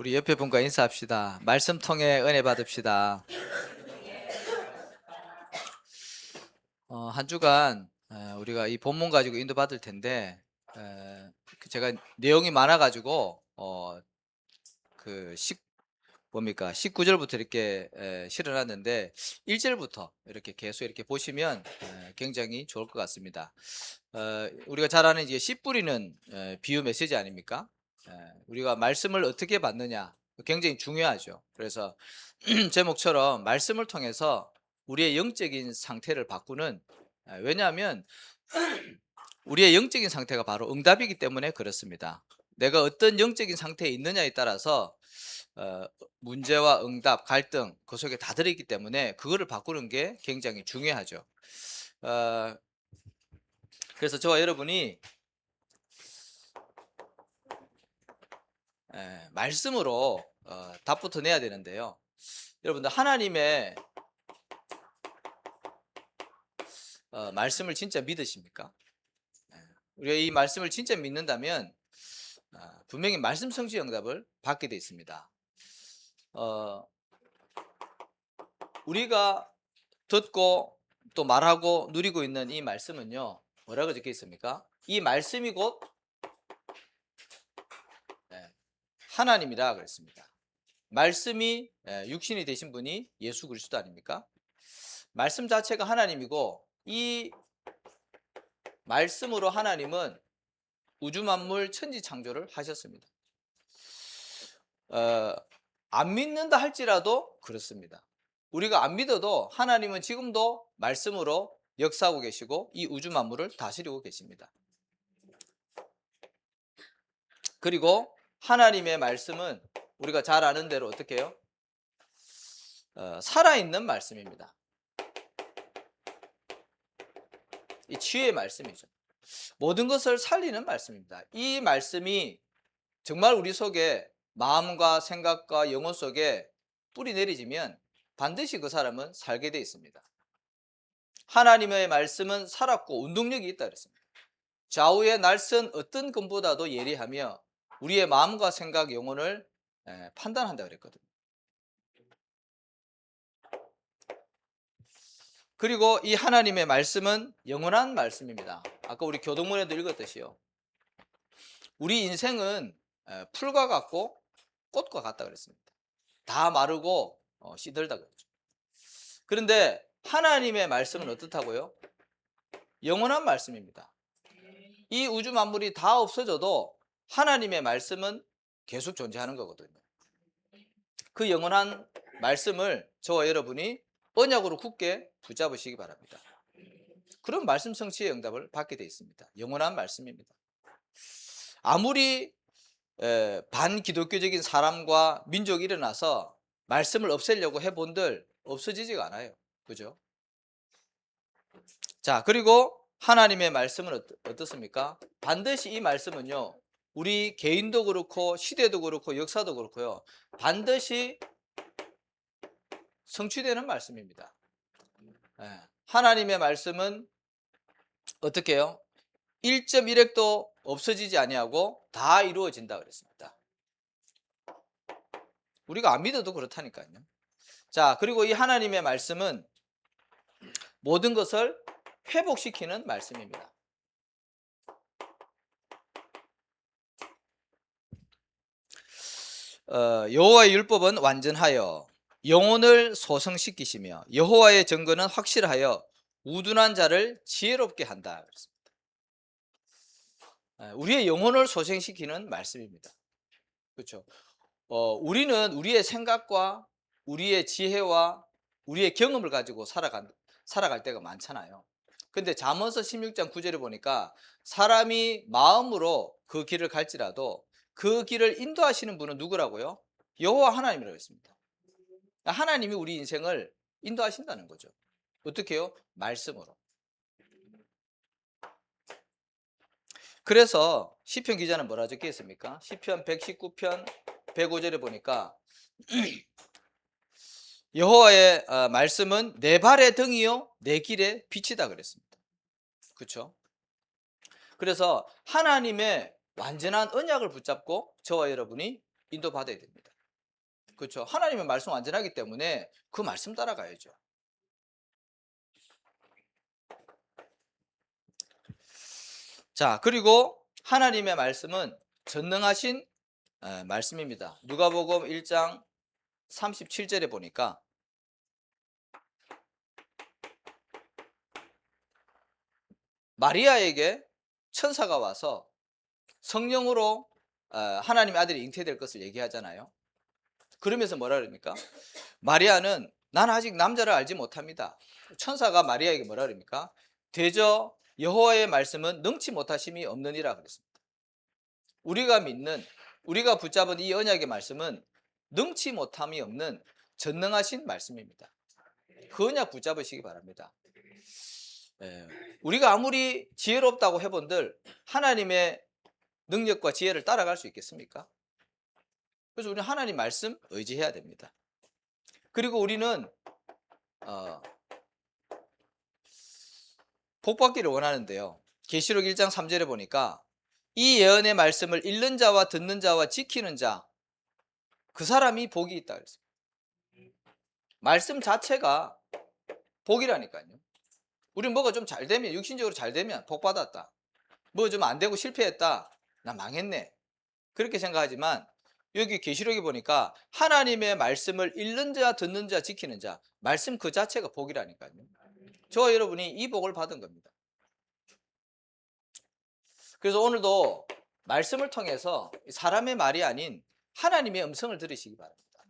우리 옆에 분과 인사합시다. 말씀 통해 은혜 받읍시다. 한 주간 우리가 이 본문 가지고 인도 받을 텐데 제가 내용이 많아가지고 그 19절부터 이렇게 실어놨는데 1절부터 이렇게 계속 이렇게 보시면 굉장히 좋을 것 같습니다. 우리가 잘 아는 이제 씨 뿌리는 비유 메시지 아닙니까? 우리가 말씀을 어떻게 받느냐 굉장히 중요하죠. 그래서 제목처럼 말씀을 통해서 우리의 영적인 상태를 바꾸는, 왜냐하면 우리의 영적인 상태가 바로 응답이기 때문에 그렇습니다. 내가 어떤 영적인 상태에 있느냐에 따라서 문제와 응답, 갈등 그 속에 다 들어있기 때문에 그거를 바꾸는 게 굉장히 중요하죠. 그래서 저와 여러분이 말씀으로 답부터 내야 되는데요. 여러분들 하나님의 말씀을 진짜 믿으십니까? 우리가 이 말씀을 진짜 믿는다면 분명히 말씀 성취 응답을 받게 되어 있습니다. 우리가 듣고 또 말하고 누리고 있는 이 말씀은요, 뭐라고 적혀 있습니까? 이 말씀이 곧 하나님이라 그랬습니다. 말씀이 육신이 되신 분이 예수 그리스도 아닙니까? 말씀 자체가 하나님이고, 이 말씀으로 하나님은 우주 만물 천지 창조를 하셨습니다. 안 믿는다 할지라도 그렇습니다. 우리가 안 믿어도 하나님은 지금도 말씀으로 역사하고 계시고 이 우주 만물을 다스리고 계십니다. 그리고 하나님의 말씀은 우리가 잘 아는 대로 어떻게 해요? 살아있는 말씀입니다. 이 치유의 말씀이죠. 모든 것을 살리는 말씀입니다. 이 말씀이 정말 우리 속에 마음과 생각과 영혼 속에 뿌리 내리지면 반드시 그 사람은 살게 되어 있습니다. 하나님의 말씀은 살았고 운동력이 있다 그랬습니다. 좌우의 날선 어떤 금보다도 예리하며 우리의 마음과 생각, 영혼을 판단한다 그랬거든요. 그리고 이 하나님의 말씀은 영원한 말씀입니다. 아까 우리 교동문에도 읽었듯이요. 우리 인생은 풀과 같고 꽃과 같다 그랬습니다. 다 마르고 시들다 그랬죠. 그런데 하나님의 말씀은 어떻다고요? 영원한 말씀입니다. 이 우주 만물이 다 없어져도 하나님의 말씀은 계속 존재하는 거거든요. 그 영원한 말씀을 저와 여러분이 언약으로 굳게 붙잡으시기 바랍니다. 그런 말씀 성취의 응답을 받게 되어 있습니다. 영원한 말씀입니다. 아무리 반기독교적인 사람과 민족이 일어나서 말씀을 없애려고 해본들 없어지지가 않아요. 그죠? 자, 그리고 하나님의 말씀은 어떻습니까? 반드시 이 말씀은요, 우리 개인도 그렇고 시대도 그렇고 역사도 그렇고요, 반드시 성취되는 말씀입니다. 하나님의 말씀은 어떻게 해요? 1.1핵도 없어지지 아니하고 다 이루어진다 그랬습니다. 우리가 안 믿어도 그렇다니까요. 자, 그리고 이 하나님의 말씀은 모든 것을 회복시키는 말씀입니다. 여호와의 율법은 완전하여 영혼을 소성시키시며 여호와의 증거는 확실하여 우둔한 자를 지혜롭게 한다 그랬습니다. 우리의 영혼을 소생시키는 말씀입니다. 그렇죠? 우리는 우리의 생각과 우리의 지혜와 우리의 경험을 가지고 살아갈 때가 많잖아요. 근데 잠언서 16장 9절에 보니까 사람이 마음으로 그 길을 갈지라도 그 길을 인도하시는 분은 누구라고요? 여호와 하나님이라고 했습니다. 하나님이 우리 인생을 인도하신다는 거죠. 어떻게 해요? 말씀으로. 그래서 시편 기자는 뭐라 적혀 있습니까? 시편 119편 105절에 보니까 여호와의 말씀은 내 발의 등이요 내 길의 빛이다 그랬습니다. 그렇죠? 그래서 하나님의 완전한 언약을 붙잡고 저와 여러분이 인도받아야 됩니다. 그렇죠. 하나님의 말씀 완전하기 때문에 그 말씀 따라가야죠. 자, 그리고 하나님의 말씀은 전능하신 말씀입니다. 누가복음 1장 37절에 보니까 마리아에게 천사가 와서 성령으로 하나님의 아들이 잉태될 것을 얘기하잖아요. 그러면서 뭐라 그럽니까? 마리아는 난 아직 남자를 알지 못합니다. 천사가 마리아에게 뭐라 그럽니까? 대저 여호와의 말씀은 능치 못하심이 없느니라 그랬습니다. 우리가 믿는, 우리가 붙잡은 이 언약의 말씀은 능치 못함이 없는 전능하신 말씀입니다. 그 언약 붙잡으시기 바랍니다. 우리가 아무리 지혜롭다고 해본들 하나님의 능력과 지혜를 따라갈 수 있겠습니까? 그래서 우리는 하나님 말씀 의지해야 됩니다. 그리고 우리는 복받기를 원하는데요. 계시록 1장 3절에 보니까 이 예언의 말씀을 읽는 자와 듣는 자와 지키는 자, 그 사람이 복이 있다 그랬어요. 말씀 자체가 복이라니까요. 우리 뭐가 좀 잘 되면, 육신적으로 잘 되면 복 받았다. 뭐 좀 안 되고 실패했다. 나 망했네. 그렇게 생각하지만 여기 계시록에 보니까 하나님의 말씀을 읽는 자, 듣는 자, 지키는 자, 말씀 그 자체가 복이라니까요. 저와 여러분이 이 복을 받은 겁니다. 그래서 오늘도 말씀을 통해서 사람의 말이 아닌 하나님의 음성을 들으시기 바랍니다.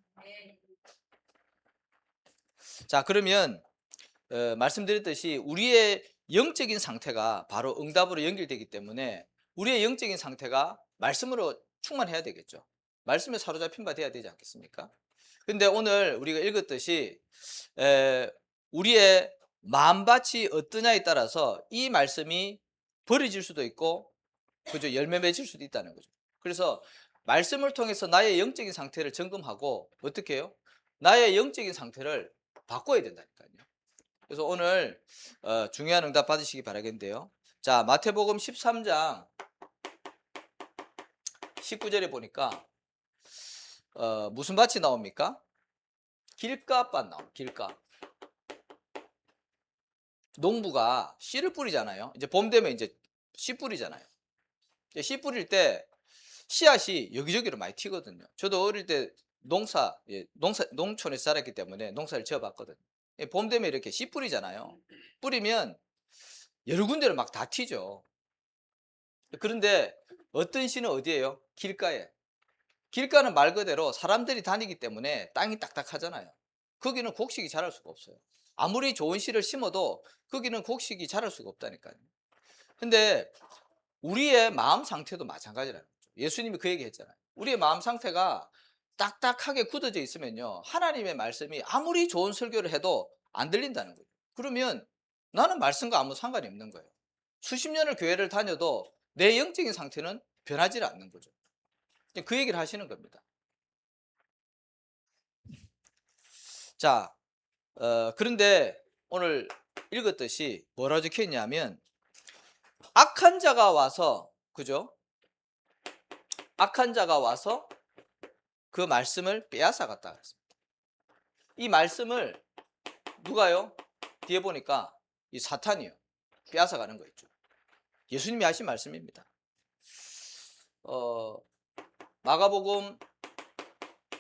자, 그러면 말씀드렸듯이 우리의 영적인 상태가 바로 응답으로 연결되기 때문에 우리의 영적인 상태가 말씀으로 충만해야 되겠죠. 말씀에 사로잡힌 바 돼야 되지 않겠습니까? 근데 오늘 우리가 읽었듯이 우리의 마음밭이 어떠냐에 따라서 이 말씀이 버려질 수도 있고, 그죠, 열매 맺을 수도 있다는 거죠. 그래서 말씀을 통해서 나의 영적인 상태를 점검하고 어떻게 해요? 나의 영적인 상태를 바꿔야 된다니까요. 그래서 오늘 중요한 응답 받으시기 바라겠는데요. 자, 마태복음 13장 19절에 보니까 무슨 밭이 나옵니까? 길가밭 나옵니다. 길가. 농부가 씨를 뿌리잖아요. 이제 봄 되면 이제 씨 뿌리잖아요. 씨 뿌릴 때 씨앗이 여기저기로 많이 튀거든요. 저도 어릴 때 농촌에서 자랐기 때문에 농사를 지어봤거든요. 봄 되면 이렇게 씨 뿌리잖아요. 뿌리면 여러 군데로 막 다 튀죠. 그런데 어떤 씨는 어디예요? 길가에. 길가는 말 그대로 사람들이 다니기 때문에 땅이 딱딱하잖아요. 거기는 곡식이 자랄 수가 없어요. 아무리 좋은 씨를 심어도 거기는 곡식이 자랄 수가 없다니까요. 근데 우리의 마음 상태도 마찬가지라는 거죠. 예수님이 그 얘기 했잖아요. 우리의 마음 상태가 딱딱하게 굳어져 있으면요, 하나님의 말씀이 아무리 좋은 설교를 해도 안 들린다는 거죠. 그러면 나는 말씀과 아무 상관이 없는 거예요. 수십 년을 교회를 다녀도 내 영적인 상태는 변하지 않는 거죠. 그 얘기를 하시는 겁니다. 자, 그런데 오늘 읽었듯이 뭐라 적혀 있냐면 악한 자가 와서, 그죠? 악한 자가 와서 그 말씀을 빼앗아 갔다 그랬습니다. 이 말씀을 누가요? 뒤에 보니까 이 사탄이요. 빼앗아 가는 거 있죠. 예수님이 하신 말씀입니다. 마가복음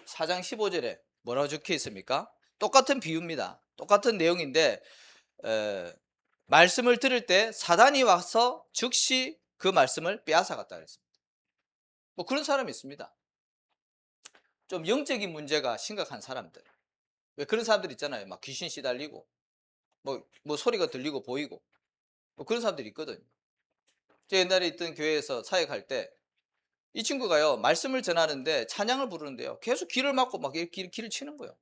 4장 15절에 뭐라고 적혀 있습니까? 똑같은 비유입니다. 똑같은 내용인데 말씀을 들을 때 사단이 와서 즉시 그 말씀을 빼앗아 갔다 그랬습니다. 뭐 그런 사람이 있습니다. 좀 영적인 문제가 심각한 사람들. 왜 그런 사람들 있잖아요. 막 귀신 시달리고 뭐 소리가 들리고 보이고 뭐 그런 사람들이 있거든요. 제가 옛날에 있던 교회에서 사역할 때 이 친구가요, 말씀을 전하는데 찬양을 부르는데요, 계속 귀를 막고 막 귀를 치는 거예요.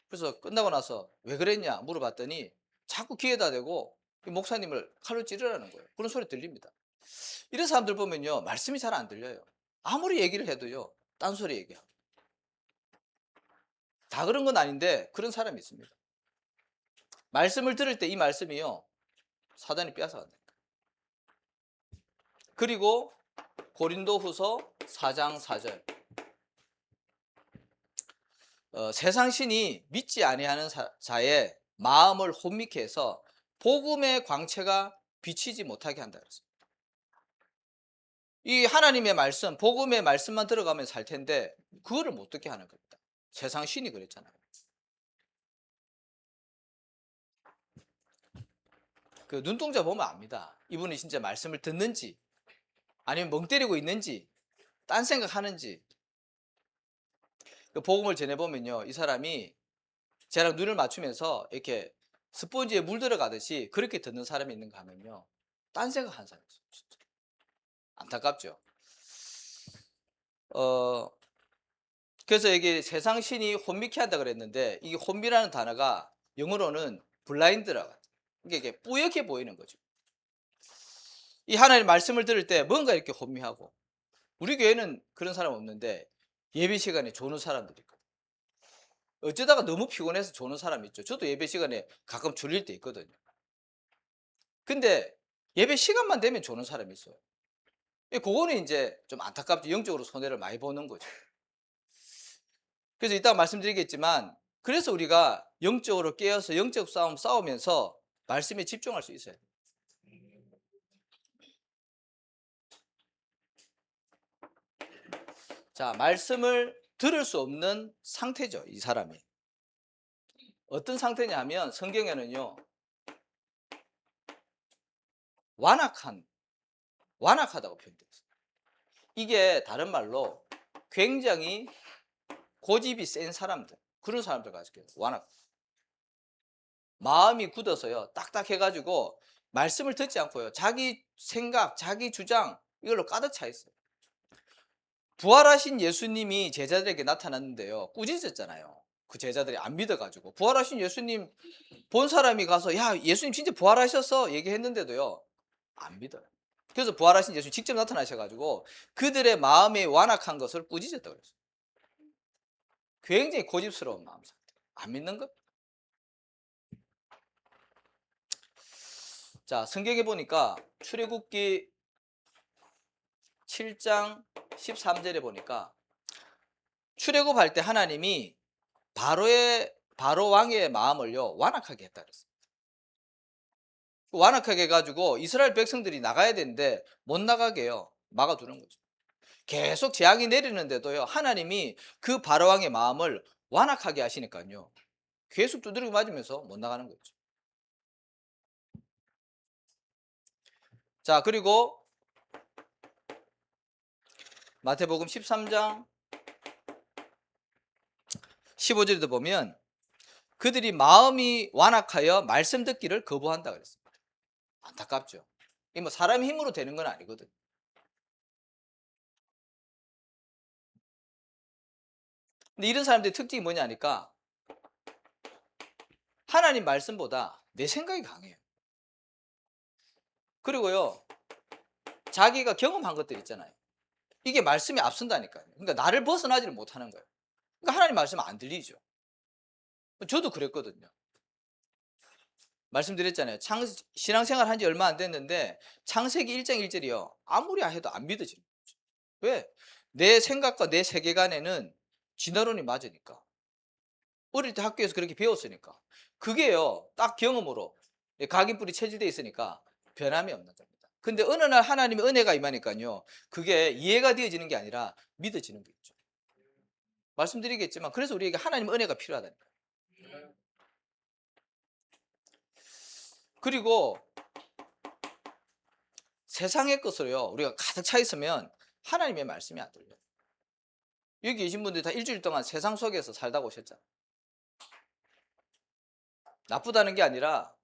그래서 끝나고 나서 왜 그랬냐 물어봤더니 자꾸 귀에다 대고 목사님을 칼로 찌르라는 거예요. 그런 소리 들립니다. 이런 사람들 보면요, 말씀이 잘 안 들려요. 아무리 얘기를 해도요, 딴소리 얘기하고. 다 그런 건 아닌데 그런 사람이 있습니다. 말씀을 들을 때 이 말씀이요, 사단이 빼앗아 간다. 그리고 고린도후서 4장 4절. 세상 신이 믿지 아니하는 자의 마음을 혼미케 해서 복음의 광채가 비치지 못하게 한다 그랬어요. 이 하나님의 말씀, 복음의 말씀만 들어가면 살 텐데 그거를 못 듣게 하는 겁니다. 세상 신이 그랬잖아요. 그 눈동자 보면 압니다. 이분이 진짜 말씀을 듣는지 아니면 멍 때리고 있는지 딴 생각하는지. 그 복음을 전해보면요, 이 사람이 저랑 눈을 맞추면서 이렇게 스펀지에 물 들어가듯이 그렇게 듣는 사람이 있는가 하면요, 딴 생각하는 사람이 있어요. 진짜 안타깝죠. 어 그래서 이게 세상 신이 혼미케 한다 그랬는데, 이게 혼미라는 단어가 영어로는 블라인드라고 해요. 이게 뿌옇게 보이는 거죠. 이 하나님 말씀을 들을 때 뭔가 이렇게 혼미하고, 우리 교회는 그런 사람 없는데 예배 시간에 조는 사람들이 있거든요. 어쩌다가 너무 피곤해서 조는 사람이 있죠. 저도 예배 시간에 가끔 졸릴 때 있거든요. 근데 예배 시간만 되면 조는 사람이 있어요. 그거는 이제 좀 안타깝죠. 영적으로 손해를 많이 보는 거죠. 그래서 이따가 말씀드리겠지만, 그래서 우리가 영적으로 깨어서 영적 싸움 싸우면서 말씀에 집중할 수 있어요. 자, 말씀을 들을 수 없는 상태죠, 이 사람이. 어떤 상태냐면 성경에는요, 완악하다고 표현되어 있어요. 이게 다른 말로 굉장히 고집이 센 사람들, 그런 사람들 가지고 완악. 마음이 굳어서요, 딱딱해가지고 말씀을 듣지 않고요, 자기 생각, 자기 주장 이걸로 가득 차 있어요. 부활하신 예수님이 제자들에게 나타났는데요, 꾸짖었잖아요. 그 제자들이 안 믿어가지고. 부활하신 예수님 본 사람이 가서 야, 예수님 진짜 부활하셨어 얘기했는데도요, 안 믿어요. 그래서 부활하신 예수님 직접 나타나셔가지고 그들의 마음에 완악한 것을 꾸짖었다고 그랬어요. 굉장히 고집스러운 마음 상태. 안 믿는 것. 자, 성경에 보니까 출애굽기 7장 13절에 보니까 출애굽할 때 하나님이 바로 왕의 마음을요, 완악하게 했다 그랬어요. 완악하게 해가지고 이스라엘 백성들이 나가야 되는데 못 나가게 해요. 막아두는 거죠. 계속 재앙이 내리는데도요, 하나님이 그 바로 왕의 마음을 완악하게 하시니까요, 계속 두드리고 맞으면서 못 나가는 거죠. 자, 그리고 마태복음 13장 15절에도 보면 그들이 마음이 완악하여 말씀 듣기를 거부한다 그랬습니다. 안타깝죠. 이 뭐 사람 힘으로 되는 건 아니거든. 근데 이런 사람들의 특징이 뭐냐니까, 하나님 말씀보다 내 생각이 강해요. 그리고요, 자기가 경험한 것들 있잖아요. 이게 말씀이 앞선다니까요. 그러니까 나를 벗어나지를 못하는 거예요. 그러니까 하나님 말씀 안 들리죠. 저도 그랬거든요. 말씀드렸잖아요. 신앙생활 한 지 얼마 안 됐는데 창세기 1장 1절이요, 아무리 해도 안 믿어지는 거죠. 왜? 내 생각과 내 세계관에는 진화론이 맞으니까. 어릴 때 학교에서 그렇게 배웠으니까. 그게요, 딱 경험으로 각인뿔이 체질되어 있으니까 변함이 없는 겁니다. 근데 어느 날 하나님의 은혜가 임하니까요, 그게 이해가 되어지는 게 아니라 믿어지는 게 있죠. 말씀드리겠지만, 그래서 우리에게 하나님의 은혜가 필요하다니까요. 그리고 세상의 것으로요, 우리가 가득 차 있으면 하나님의 말씀이 안 들려요. 여기 계신 분들이 다 일주일 동안 세상 속에서 살다 오셨잖아요. 나쁘다는 게 아니라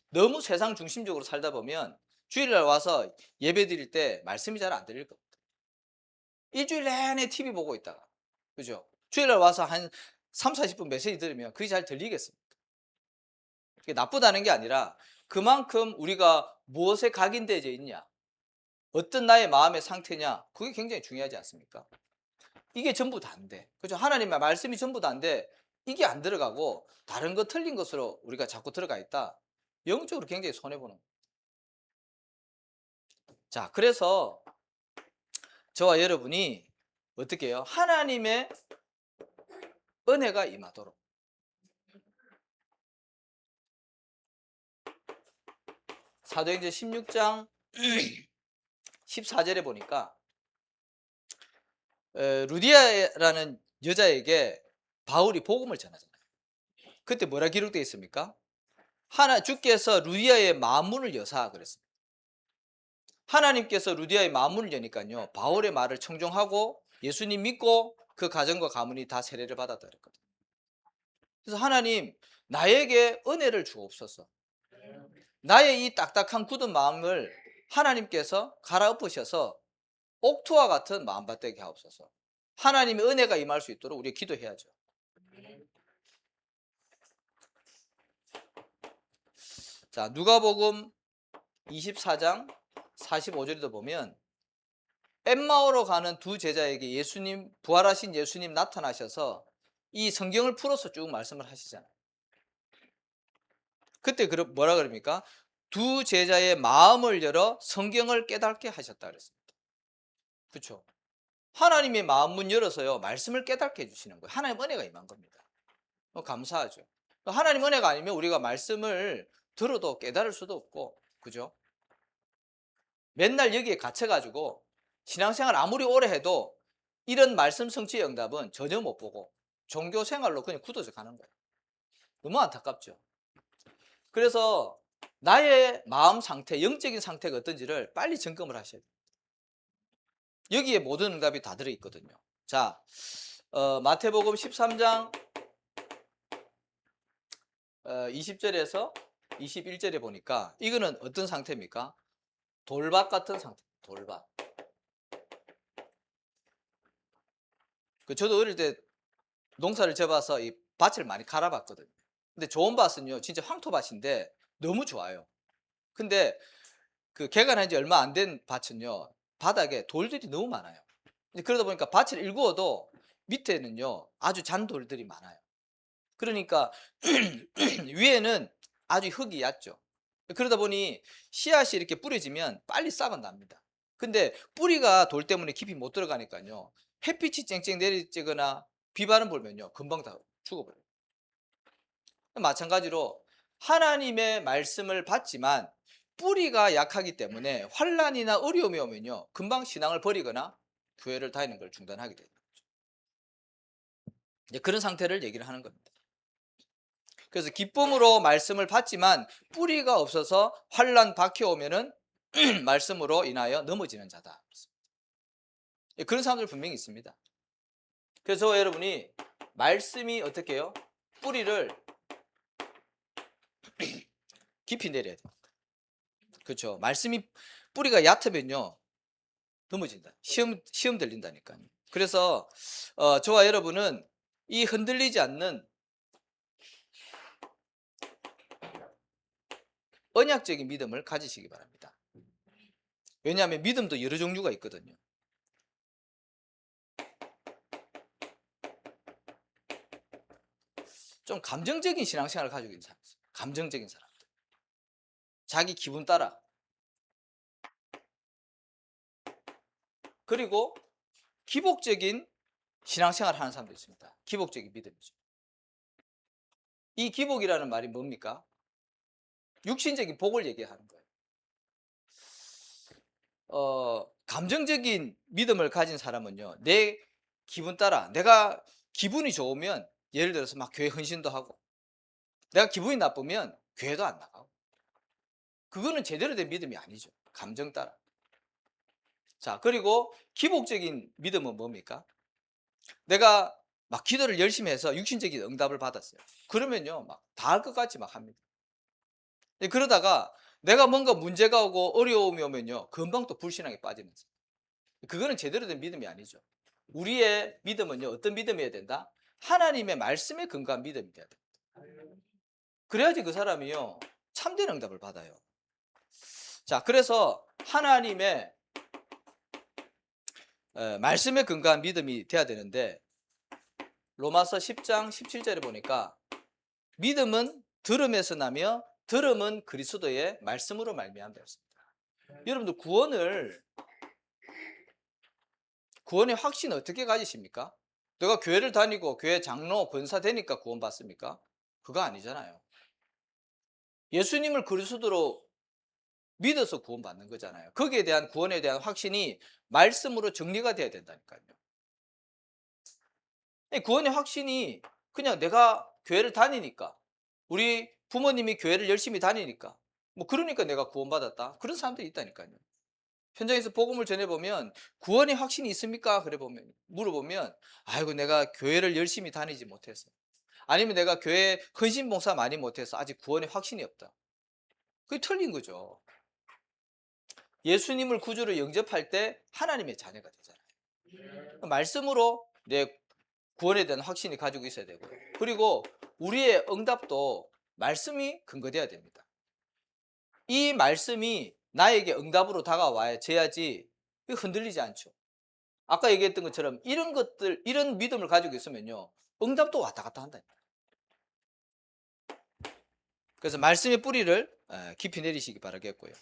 너무 세상 중심적으로 살다 보면 주일날 와서 예배 드릴 때 말씀이 잘 안 들릴 겁니다. 일주일 내내 TV 보고 있다가, 그죠? 주일날 와서 한 3, 40분 메시지 들으면 그게 잘 들리겠습니까? 그게 나쁘다는 게 아니라 그만큼 우리가 무엇에 각인되어져 있냐, 어떤 나의 마음의 상태냐, 그게 굉장히 중요하지 않습니까? 이게 전부 다인데, 그죠? 하나님의 말씀이 전부 다인데 이게 안 들어가고 다른 거 틀린 것으로 우리가 자꾸 들어가 있다, 영적으로 굉장히 손해보는 거예요. 자, 그래서 저와 여러분이 어떻게 해요? 하나님의 은혜가 임하도록. 사도행전 16장 14절에 보니까 루디아라는 여자에게 바울이 복음을 전하잖아요. 그때 뭐라 기록되어 있습니까? 주께서 루디아의 마음문을 여사 그랬습니다. 하나님께서 루디아의 마음문을 여니까요, 바울의 말을 청종하고 예수님 믿고 그 가정과 가문이 다 세례를 받았다 그랬거든요. 그래서 하나님, 나에게 은혜를 주옵소서. 나의 이 딱딱한 굳은 마음을 하나님께서 갈아엎으셔서 옥토와 같은 마음밭되게 하옵소서. 하나님의 은혜가 임할 수 있도록 우리가 기도해야죠. 자, 누가복음 24장 45절에도 보면 엠마오로 가는 두 제자에게 부활하신 예수님 나타나셔서 이 성경을 풀어서 쭉 말씀을 하시잖아요. 그때 뭐라 그럽니까? 두 제자의 마음을 열어 성경을 깨닫게 하셨다 그랬습니다. 그렇죠? 하나님의 마음 문 열어서요, 말씀을 깨닫게 해주시는 거예요. 하나님 은혜가 임한 겁니다. 감사하죠. 하나님 은혜가 아니면 우리가 말씀을 들어도 깨달을 수도 없고, 그죠? 맨날 여기에 갇혀가지고 신앙생활 아무리 오래 해도 이런 말씀 성취의 응답은 전혀 못 보고 종교 생활로 그냥 굳어져 가는 거예요. 너무 안타깝죠. 그래서 나의 마음 상태, 영적인 상태가 어떤지를 빨리 점검을 하셔야 돼요. 여기에 모든 응답이 다 들어있거든요. 자, 마태복음 13장 20절에서 21절에 보니까 이거는 어떤 상태입니까? 돌밭 같은 상태. 돌밭. 저도 어릴 때 농사를 접어서 이 밭을 많이 갈아봤거든요. 근데 좋은 밭은요, 진짜 황토밭인데 너무 좋아요. 근데 그 개간한 지 얼마 안 된 밭은요, 바닥에 돌들이 너무 많아요. 그러다 보니까 밭을 일구어도 밑에는요, 아주 잔돌들이 많아요. 그러니까 위에는 아주 흙이 얕죠. 그러다 보니 씨앗이 이렇게 뿌려지면 빨리 싹은 납니다. 근데 뿌리가 돌 때문에 깊이 못 들어가니까요, 햇빛이 쨍쨍 내리쬐거나 비바람 불면요, 금방 다 죽어버려요. 마찬가지로 하나님의 말씀을 받지만 뿌리가 약하기 때문에 환난이나 어려움이 오면요, 금방 신앙을 버리거나 교회를 다니는 걸 중단하게 되는 거죠. 그런 상태를 얘기를 하는 겁니다. 그래서 기쁨으로 말씀을 받지만 뿌리가 없어서 환난 박혀오면은 말씀으로 인하여 넘어지는 자다. 그런 사람들 분명히 있습니다. 그래서 여러분이 말씀이 어떻게 해요? 뿌리를 깊이 내려야 됩니다. 그렇죠. 말씀이 뿌리가 얕으면요, 넘어진다. 시험 들린다니까요. 그래서 저와 여러분은 이 흔들리지 않는 언약적인 믿음을 가지시기 바랍니다. 왜냐하면 믿음도 여러 종류가 있거든요. 좀 감정적인 신앙생활을 가지고 있는 사람 있어요. 감정적인 사람들. 자기 기분 따라. 그리고 기복적인 신앙생활을 하는 사람도 있습니다. 기복적인 믿음이죠. 이 기복이라는 말이 뭡니까? 육신적인 복을 얘기하는 거예요. 감정적인 믿음을 가진 사람은요, 내 기분 따라, 내가 기분이 좋으면 예를 들어서 막 교회 헌신도 하고, 내가 기분이 나쁘면 교회도 안 나가고, 그거는 제대로 된 믿음이 아니죠. 감정 따라. 자, 그리고 기복적인 믿음은 뭡니까? 내가 막 기도를 열심히 해서 육신적인 응답을 받았어요. 그러면요, 막 다 할 것 같이 막 합니다. 그러다가 내가 뭔가 문제가 오고 어려움이 오면요, 금방 또 불신앙에 빠지면서. 그거는 제대로 된 믿음이 아니죠. 우리의 믿음은요, 어떤 믿음이어야 된다? 하나님의 말씀에 근거한 믿음이 돼야 됩니다. 그래야지 그 사람이요, 참된 응답을 받아요. 자, 그래서 하나님의 말씀에 근거한 믿음이 돼야 되는데, 로마서 10장 17절에 보니까 믿음은 들음에서 나며 들음은 그리스도의 말씀으로 말미암다 했습니다. 여러분들 구원의 확신 어떻게 가지십니까? 내가 교회를 다니고 교회 장로, 권사 되니까 구원받습니까? 그거 아니잖아요. 예수님을 그리스도로 믿어서 구원받는 거잖아요. 거기에 대한 구원에 대한 확신이 말씀으로 정리가 돼야 된다니까요. 구원의 확신이 그냥 내가 교회를 다니니까, 우리 부모님이 교회를 열심히 다니니까, 뭐 그러니까 내가 구원받았다, 그런 사람들이 있다니까요. 현장에서 복음을 전해보면 구원의 확신이 있습니까? 그래 보면, 물어보면, 아이고 내가 교회를 열심히 다니지 못해서, 아니면 내가 교회 헌신봉사 많이 못해서 아직 구원의 확신이 없다. 그게 틀린 거죠. 예수님을 구주로 영접할 때 하나님의 자녀가 되잖아요. 말씀으로 내 구원에 대한 확신이 가지고 있어야 되고, 그리고 우리의 응답도 말씀이 근거돼야 됩니다. 이 말씀이 나에게 응답으로 다가와야지 흔들리지 않죠. 아까 얘기했던 것처럼 이런 것들, 이런 믿음을 가지고 있으면요, 응답도 왔다 갔다 한다. 그래서 말씀의 뿌리를 깊이 내리시기 바라겠고요.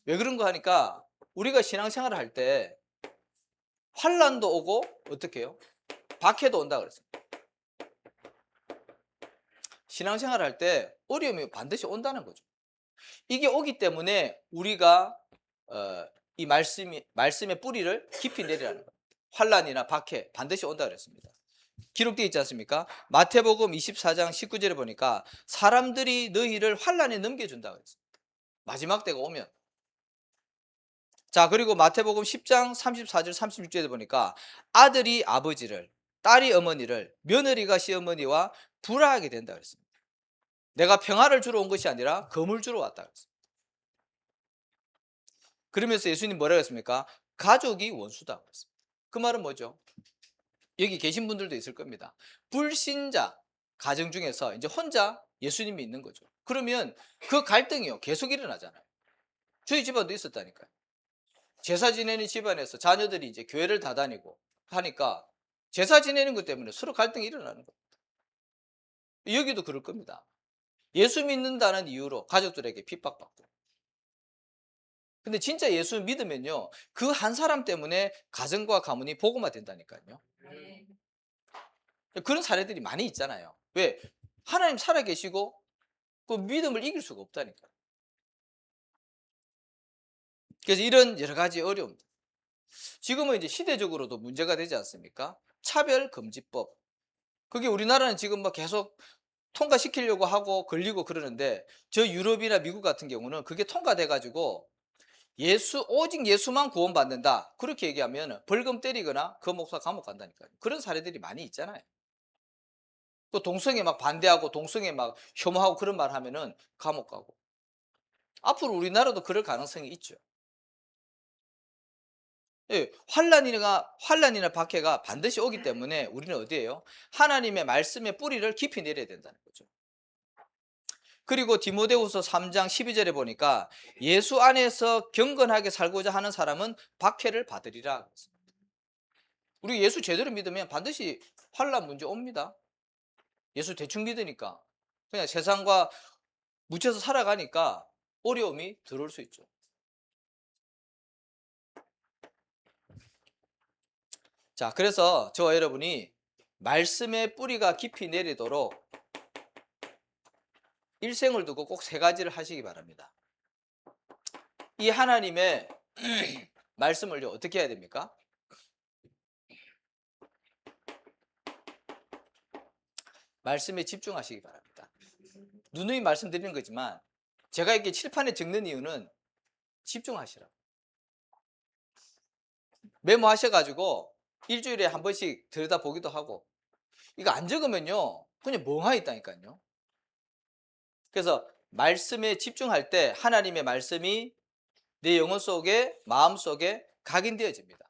왜 그런가 하니까 우리가 신앙생활을 할 때 환난도 오고 어떻게 해요? 박해도 온다 그랬어요. 신앙생활을 할 때 어려움이 반드시 온다는 거죠. 이게 오기 때문에 우리가 이 말씀의 뿌리를 깊이 내리라는 거예요. 환난이나 박해 반드시 온다 그랬습니다. 기록되어 있지 않습니까? 마태복음 24장 19절에 보니까 사람들이 너희를 환난에 넘겨준다 그랬습니다. 마지막 때가 오면. 자, 그리고 마태복음 10장 34절 36절에 보니까 아들이 아버지를, 딸이 어머니를, 며느리가 시어머니와 불화하게 된다 그랬습니다. 내가 평화를 주러 온 것이 아니라 검을 주러 왔다 그랬습니다. 그러면서 예수님 뭐라고 했습니까? 가족이 원수다 그랬습니다. 그 말은 뭐죠? 여기 계신 분들도 있을 겁니다. 불신자 가정 중에서 이제 혼자 예수님이 있는 거죠. 그러면 그 갈등이요, 계속 일어나잖아요. 저희 집안도 있었다니까요. 제사 지내는 집안에서 자녀들이 이제 교회를 다 다니고 하니까 제사 지내는 것 때문에 서로 갈등이 일어나는 거예요. 여기도 그럴 겁니다. 예수 믿는다는 이유로 가족들에게 핍박받고. 근데 진짜 예수 믿으면요, 그 한 사람 때문에 가정과 가문이 복음화 된다니까요. 그런 사례들이 많이 있잖아요. 왜? 하나님 살아계시고 그 믿음을 이길 수가 없다니까. 그래서 이런 여러 가지 어려움. 지금은 이제 시대적으로도 문제가 되지 않습니까? 차별금지법. 그게 우리나라는 지금 막 계속 통과시키려고 하고 걸리고 그러는데, 저 유럽이나 미국 같은 경우는 그게 통과돼 가지고 오직 예수만 구원받는다, 그렇게 얘기하면 벌금 때리거나 그 목사 감옥 간다니까요. 그런 사례들이 많이 있잖아요. 또 동성애 막 반대하고 동성애 막 혐오하고 그런 말 하면은 감옥 가고. 앞으로 우리나라도 그럴 가능성이 있죠. 예, 환란이나 박해가 반드시 오기 때문에 우리는 어디에요? 하나님의 말씀의 뿌리를 깊이 내려야 된다는 거죠. 그리고 디모데후서 3장 12절에 보니까 예수 안에서 경건하게 살고자 하는 사람은 박해를 받으리라. 우리 예수 제대로 믿으면 반드시 환란 문제 옵니다. 예수 대충 믿으니까 그냥 세상과 묻혀서 살아가니까 어려움이 들어올 수 있죠. 자, 그래서 저와 여러분이 말씀의 뿌리가 깊이 내리도록 일생을 두고 꼭 세 가지를 하시기 바랍니다. 이 하나님의 말씀을 어떻게 해야 됩니까? 말씀에 집중하시기 바랍니다. 누누이 말씀드리는 거지만 제가 이렇게 칠판에 적는 이유는 집중하시라고. 메모하셔가지고 일주일에 한 번씩 들여다보기도 하고, 이거 안 적으면요 그냥 멍하니 있다니까요. 그래서 말씀에 집중할 때 하나님의 말씀이 내 영혼 속에, 마음 속에 각인되어집니다.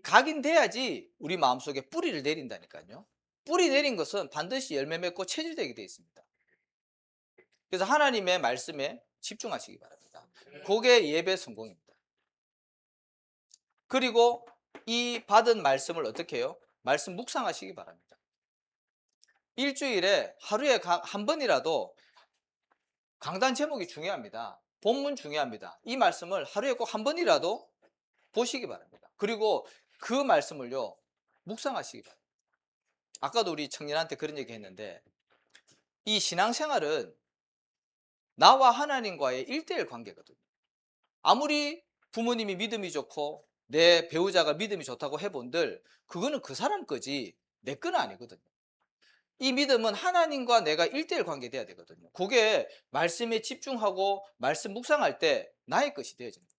각인돼야지 우리 마음 속에 뿌리를 내린다니까요. 뿌리 내린 것은 반드시 열매 맺고 체질되게 되어 있습니다. 그래서 하나님의 말씀에 집중하시기 바랍니다. 그게 예배 성공입니다. 그리고 이 받은 말씀을 어떻게 해요? 말씀 묵상하시기 바랍니다. 일주일에 하루에 한 번이라도, 강단 제목이 중요합니다. 본문 중요합니다. 이 말씀을 하루에 꼭 한 번이라도 보시기 바랍니다. 그리고 그 말씀을요 묵상하시기 바랍니다. 아까도 우리 청년한테 그런 얘기 했는데, 이 신앙생활은 나와 하나님과의 1대1 관계거든요. 아무리 부모님이 믿음이 좋고 내 배우자가 믿음이 좋다고 해본들 그거는 그 사람 거지 내 거는 아니거든요. 이 믿음은 하나님과 내가 1대1 관계 돼야 되거든요. 그게 말씀에 집중하고 말씀 묵상할 때 나의 것이 되어지는 겁니다.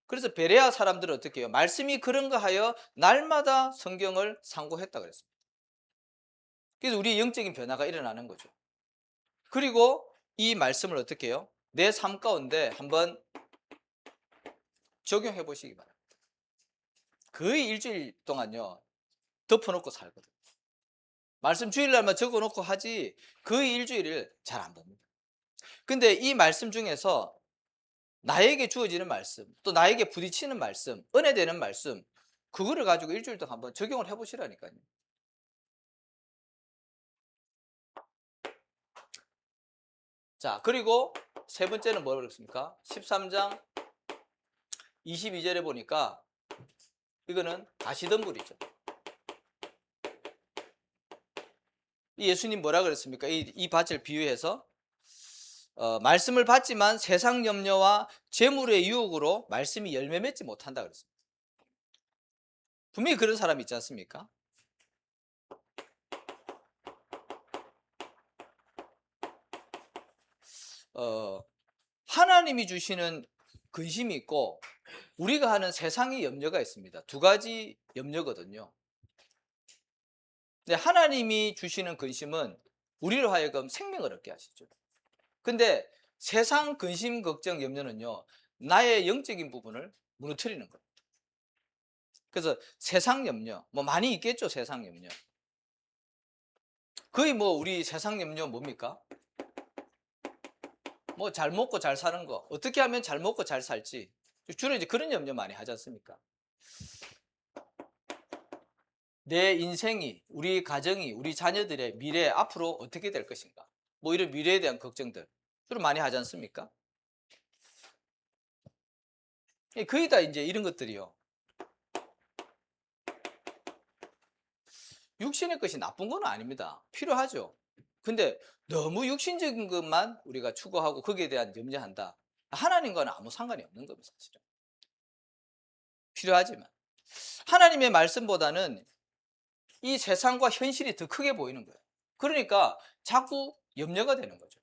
그래서 베레아 사람들은 어떻게 해요? 말씀이 그런가 하여 날마다 성경을 상고했다 그랬습니다. 그래서 우리의 영적인 변화가 일어나는 거죠. 그리고 이 말씀을 어떻게 해요? 내 삶 가운데 한번 적용해 보시기 바랍니다. 거의 일주일 동안요 덮어놓고 살거든요. 말씀 주일날만 적어놓고 하지 거의 일주일을 잘 안 봅니다. 근데 이 말씀 중에서 나에게 주어지는 말씀, 또 나에게 부딪히는 말씀, 은혜되는 말씀, 그거를 가지고 일주일 동안 한번 적용을 해보시라니까요. 자, 그리고 세 번째는 뭐라고 그랬습니까? 13장 22절에 보니까 이거는 가시덤불이죠. 이 예수님 뭐라 그랬습니까? 이 밭을 비유해서 말씀을 받지만 세상 염려와 재물의 유혹으로 말씀이 열매 맺지 못한다 그랬습니다. 분명히 그런 사람이 있지 않습니까? 하나님이 주시는 근심이 있고 우리가 하는 세상의 염려가 있습니다. 두 가지 염려거든요. 근데 하나님이 주시는 근심은 우리로 하여금 생명을 얻게 하시죠. 근데 세상 근심, 걱정, 염려는요, 나의 영적인 부분을 무너뜨리는 거예요. 그래서 세상 염려, 뭐 많이 있겠죠, 세상 염려. 거의 뭐 우리 세상 염려 뭡니까? 뭐 잘 먹고 잘 사는 거, 어떻게 하면 잘 먹고 잘 살지. 주로 이제 그런 염려 많이 하지 않습니까? 내 인생이, 우리 가정이, 우리 자녀들의 미래 앞으로 어떻게 될 것인가? 뭐 이런 미래에 대한 걱정들 주로 많이 하지 않습니까? 거의 다 이제 이런 것들이요. 육신의 것이 나쁜 건 아닙니다. 필요하죠. 근데 너무 육신적인 것만 우리가 추구하고 거기에 대한 염려한다. 하나님과는 아무 상관이 없는 겁니다, 사실은. 필요하지만. 하나님의 말씀보다는 이 세상과 현실이 더 크게 보이는 거예요. 그러니까 자꾸 염려가 되는 거죠.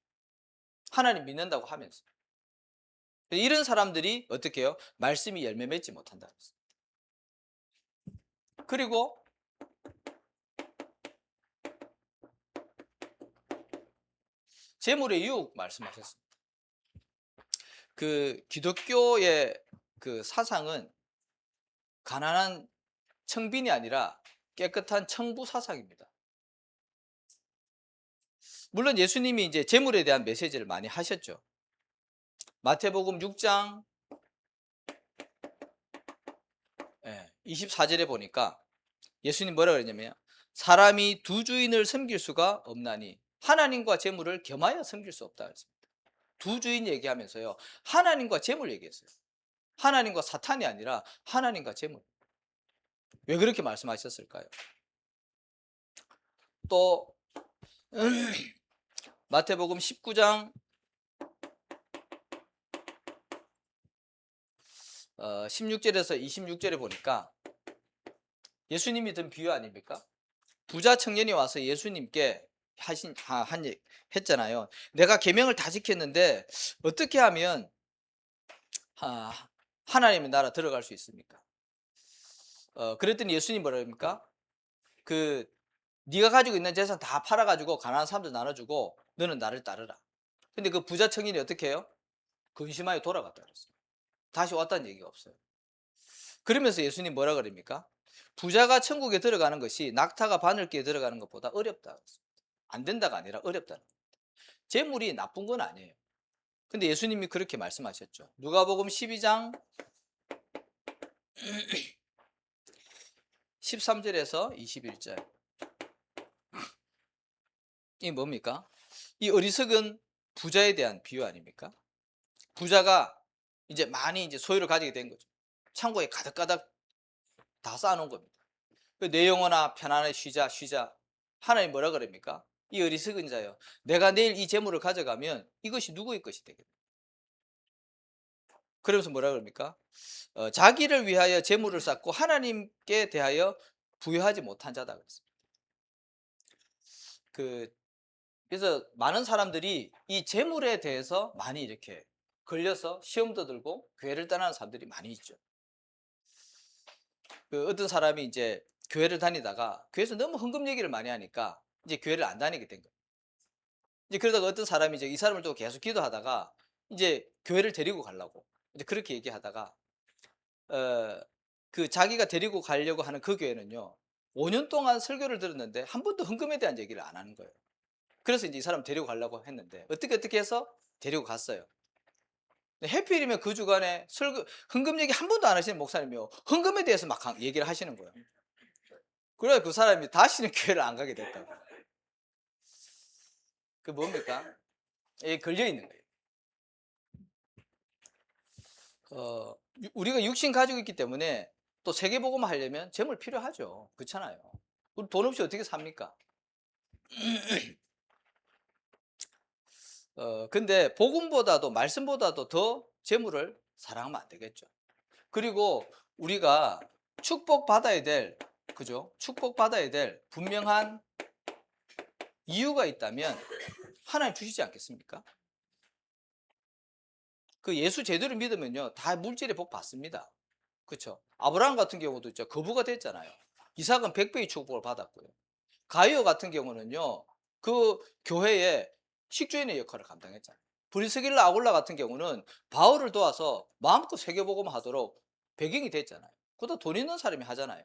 하나님 믿는다고 하면서. 이런 사람들이 어떻게 해요? 말씀이 열매 맺지 못한다. 그리고 재물의 유혹 말씀하셨습니다. 그 기독교의 그 사상은 가난한 청빈이 아니라 깨끗한 청부 사상입니다. 물론 예수님이 이제 재물에 대한 메시지를 많이 하셨죠. 마태복음 6장 24절에 보니까 예수님 뭐라 그랬냐면 사람이 두 주인을 섬길 수가 없나니 하나님과 재물을 겸하여 섬길 수 없다 그랬습니다. 두 주인 얘기하면서요. 하나님과 재물 얘기했어요. 하나님과 사탄이 아니라 하나님과 재물. 왜 그렇게 말씀하셨을까요? 또 마태복음 19장 16절에서 26절에 보니까 예수님이 든 비유 아닙니까? 부자 청년이 와서 예수님께 했잖아요. 내가 계명을 다 지켰는데 어떻게 하면 하나님의 나라 들어갈 수 있습니까? 그랬더니 예수님 뭐라 합니까? 네가 가지고 있는 재산 다 팔아가지고 가난한 사람들 나눠주고 너는 나를 따르라. 근데 그 부자 청년이 어떻게 해요? 근심하여 돌아갔다 그랬어요. 다시 왔다는 얘기가 없어요. 그러면서 예수님 뭐라 그럽니까? 부자가 천국에 들어가는 것이 낙타가 바늘기에 들어가는 것보다 어렵다 그랬습니다. 안 된다가 아니라 어렵다는 겁니다. 재물이 나쁜 건 아니에요. 근데 예수님이 그렇게 말씀하셨죠. 누가복음 12장 13절에서 21절. 이 뭡니까? 이 어리석은 부자에 대한 비유 아닙니까? 부자가 이제 많이 이제 소유를 가지게 된 거죠. 창고에 가득가득 다 쌓아놓은 겁니다. 내 영혼아 편안히 쉬자 쉬자. 하나님 뭐라 그럽니까? 이 어리석은 자여, 내가 내일 이 재물을 가져가면 이것이 누구의 것이 되겠다. 그러면서 뭐라 그럽니까? 자기를 위하여 재물을 쌓고 하나님께 대하여 부여하지 못한 자다 그랬습니다. 그래서 많은 사람들이 이 재물에 대해서 많이 이렇게 걸려서 시험도 들고 교회를 떠나는 사람들이 많이 있죠. 어떤 사람이 이제 교회를 다니다가 교회에서 너무 헌금 얘기를 많이 하니까 이제 교회를 안 다니게 된 거예요. 이제 그러다가 어떤 사람이 이제 이 사람을 또 계속 기도하다가 이제 교회를 데리고 가려고 이제 그렇게 얘기하다가 자기가 데리고 가려고 하는 그 교회는요, 5년 동안 설교를 들었는데 한 번도 헌금에 대한 얘기를 안 하는 거예요. 그래서 이제 이 사람 데리고 가려고 했는데 어떻게 해서 데리고 갔어요. 해필이면 그 주간에 헌금 얘기 한 번도 안 하시는 목사님이요, 헌금에 대해서 막 얘기를 하시는 거예요. 그래서 그 사람이 다시는 교회를 안 가게 됐다고. 그 뭡니까? 이게 걸려 있는 거예요. 우리가 육신 가지고 있기 때문에 또 세계복음을 하려면 재물 필요하죠. 그렇잖아요. 우리 돈 없이 어떻게 삽니까? 근데 복음보다도 말씀보다도 더 재물을 사랑하면 안 되겠죠. 그리고 우리가 축복받아야 될, 그죠? 축복받아야 될 분명한 이유가 있다면 하나님 주시지 않겠습니까? 그 예수 제대로 믿으면요, 다 물질의 복 받습니다. 그렇죠? 아브라함 같은 경우도 있죠. 거부가 됐잖아요. 이삭은 100배의 축복을 받았고요. 가이오 같은 경우는요, 그 교회의 식주인의 역할을 감당했잖아요. 브리스길라 아굴라 같은 경우는 바울을 도와서 마음껏 세계복음 하도록 배경이 됐잖아요. 그것도 돈 있는 사람이 하잖아요.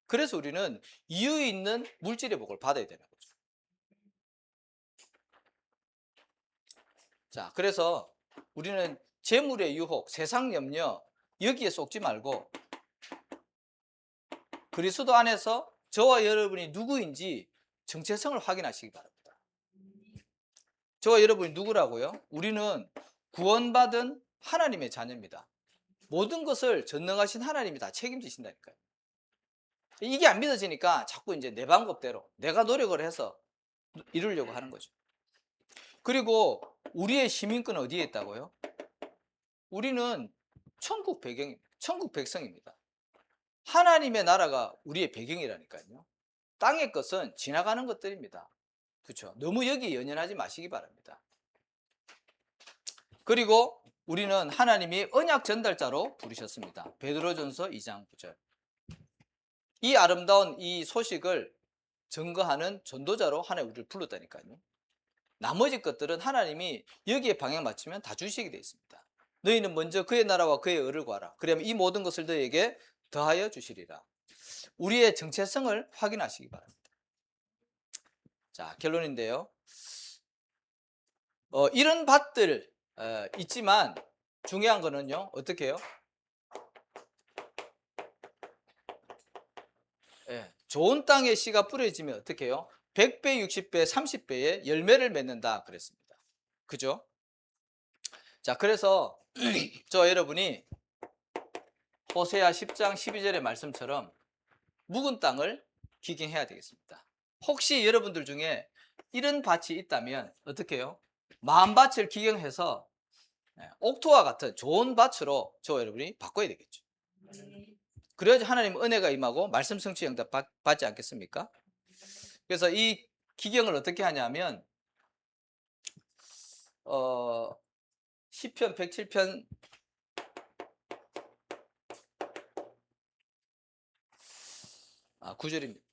그래서 우리는 이유 있는 물질의 복을 받아야 되는 거죠. 자, 그래서 우리는 재물의 유혹, 세상 염려, 여기에 속지 말고 그리스도 안에서 저와 여러분이 누구인지 정체성을 확인하시기 바랍니다. 저와 여러분이 누구라고요? 우리는 구원받은 하나님의 자녀입니다. 모든 것을 전능하신 하나님이 다 책임지신다니까요. 이게 안 믿어지니까 자꾸 이제 내 방법대로 내가 노력을 해서 이루려고 하는 거죠. 그리고 우리의 시민권은 어디에 있다고요? 우리는 천국 배경입니다. 천국 백성입니다. 하나님의 나라가 우리의 배경이라니까요. 땅의 것은 지나가는 것들입니다. 그렇죠? 너무 여기에 연연하지 마시기 바랍니다. 그리고 우리는 하나님이 언약 전달자로 부르셨습니다. 베드로전서 2장 9절. 이 아름다운 이 소식을 증거하는 전도자로 하나님 우리를 불렀다니까요. 나머지 것들은 하나님이 여기에 방향 맞추면 다 주시게 되어 있습니다. 너희는 먼저 그의 나라와 그의 의를 구하라. 그러면 이 모든 것을 너희에게 더하여 주시리라. 우리의 정체성을 확인하시기 바랍니다. 자, 결론인데요. 이런 밭들 있지만 중요한 거는요, 어떻게 해요? 좋은 땅에 씨가 뿌려지면 어떻게 해요? 100배, 60배, 30배의 열매를 맺는다 그랬습니다. 그죠? 자, 그래서 저 여러분이 호세아 10장 12절의 말씀처럼 묵은 땅을 기경해야 되겠습니다. 혹시 여러분들 중에 이런 밭이 있다면 어떻게 해요? 마음밭을 기경해서 옥토와 같은 좋은 밭으로 저 여러분이 바꿔야 되겠죠. 그래야지 하나님 은혜가 임하고 말씀 성취 응답 받지 않겠습니까? 그래서 이 기경을 어떻게 하냐면 시편 107편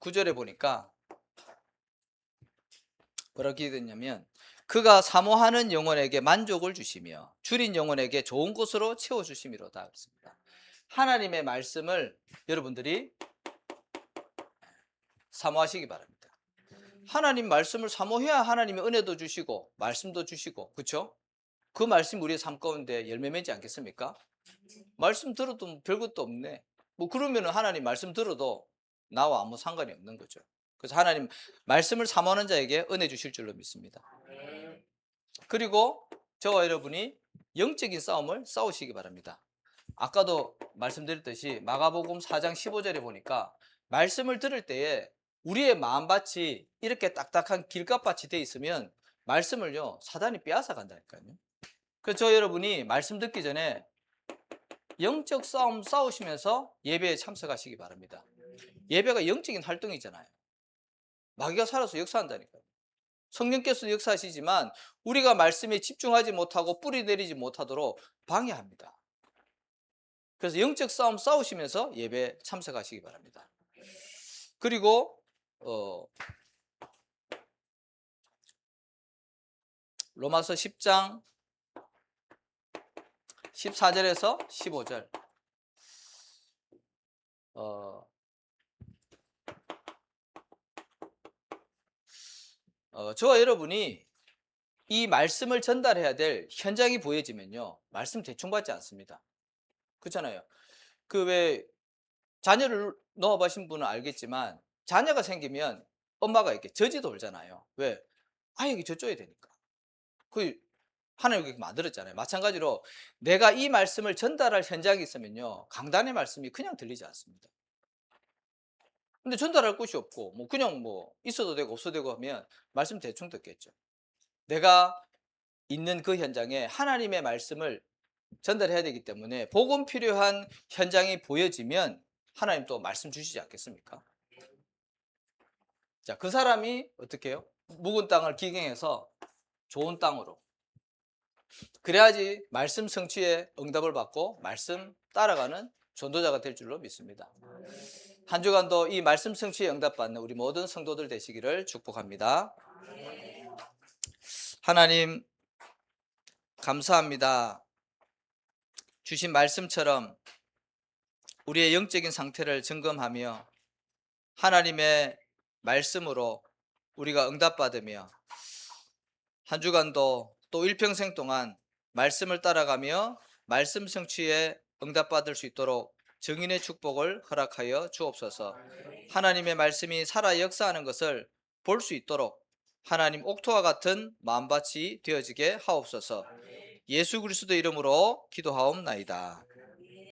9절에 보니까 뭐라고 기도했냐면 그가 사모하는 영혼에게 만족을 주시며 줄인 영혼에게 좋은 것으로 채워주심이로다 그랬습니다. 하나님의 말씀을 여러분들이 사모하시기 바랍니다. 하나님 말씀을 사모해야 하나님이 은혜도 주시고 말씀도 주시고, 그렇죠? 그 말씀 우리의 삶 가운데 열매 맺지 않겠습니까? 말씀 들어도 별것도 없네. 뭐 그러면 하나님 말씀 들어도 나와 아무 상관이 없는 거죠. 그래서 하나님 말씀을 사모하는 자에게 은혜 주실 줄로 믿습니다. 그리고 저와 여러분이 영적인 싸움을 싸우시기 바랍니다. 아까도 말씀드렸듯이 마가복음 4장 15절에 보니까 말씀을 들을 때에 우리의 마음밭이 이렇게 딱딱한 길가밭이 돼 있으면 말씀을요 사단이 빼앗아 간다니까요. 그래서 저 여러분이 말씀 듣기 전에 영적 싸움 싸우시면서 예배에 참석하시기 바랍니다. 예배가 영적인 활동이잖아요. 마귀가 살아서 역사한다니까요. 성령께서도 역사하시지만 우리가 말씀에 집중하지 못하고 뿌리 내리지 못하도록 방해합니다. 그래서 영적 싸움 싸우시면서 예배에 참석하시기 바랍니다. 그리고 로마서 10장 14절에서 15절 저와 여러분이 이 말씀을 전달해야 될 현장이 보여지면요 말씀 대충 받지 않습니다. 그렇잖아요. 그 왜 자녀를 넣어보신 분은 알겠지만 자녀가 생기면 엄마가 이렇게 저지 돌잖아요. 왜? 아이에게 젖줘야 되니까. 그 하나님 그렇게 만들었잖아요. 마찬가지로 내가 이 말씀을 전달할 현장이 있으면요 강단의 말씀이 그냥 들리지 않습니다. 근데 전달할 곳이 없고 뭐 그냥 뭐 있어도 되고 없어도 되고 하면 말씀 대충 듣겠죠. 내가 있는 그 현장에 하나님의 말씀을 전달해야 되기 때문에 복음 필요한 현장이 보여지면 하나님 또 말씀 주시지 않겠습니까? 자, 그 사람이 어떻게 해요? 묵은 땅을 기경해서 좋은 땅으로. 그래야지 말씀 성취에 응답을 받고 말씀 따라가는 전도자가 될 줄로 믿습니다. 한 주간도 이 말씀 성취에 응답받는 우리 모든 성도들 되시기를 축복합니다. 하나님 감사합니다. 주신 말씀처럼 우리의 영적인 상태를 점검하며 하나님의 말씀으로 우리가 응답받으며 한 주간도 또 일평생 동안 말씀을 따라가며 말씀 성취에 응답받을 수 있도록 증인의 축복을 허락하여 주옵소서. 하나님의 말씀이 살아 역사하는 것을 볼 수 있도록 하나님 옥토와 같은 마음밭이 되어지게 하옵소서. 예수 그리스도 이름으로 기도하옵나이다.